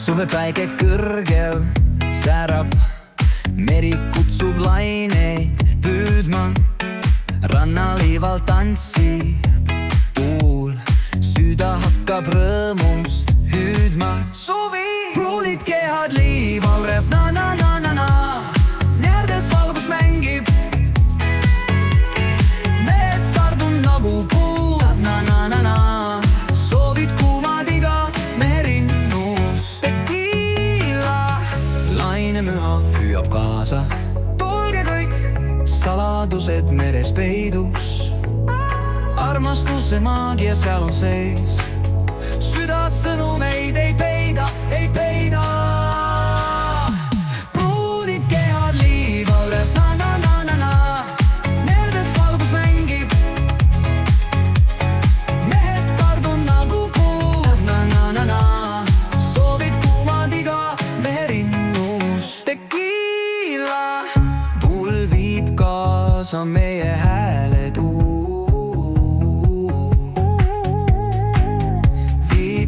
suvepäike kõrgel särab, meri kutsub laineid püüdma, rannaliival tantsib tuul, süda hakkab rõõmust hüüdma. Pruunid kehad liival reas, na-na-na-na-na, järdes valgus mängib, mehed tardun nagu puud, na-na-na-na, soovid kuumadiga merinnus. Tequila lainemüha hüüab kaasa, tulge kõik, saladused meres peidus, armastuse maagia seal on sees, süda sõnumeid ei peida, ei peida. Pruunid kehad liival reas, na-na-na-na-na, järdes valgus mängib, mehed tardun nagu puud, na-na-na-na, soovid kuumadiga merinnus. Tequila tuul viib kaasa meie hääletuu,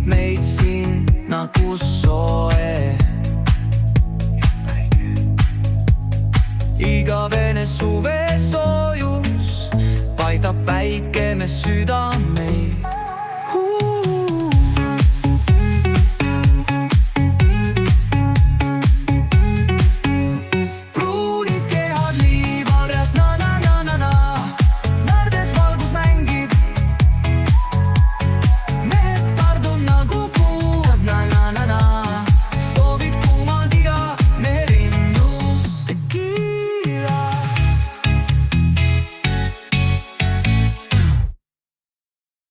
meid sinna, kus soe. Igavene suve soojus paidab päike me südameid.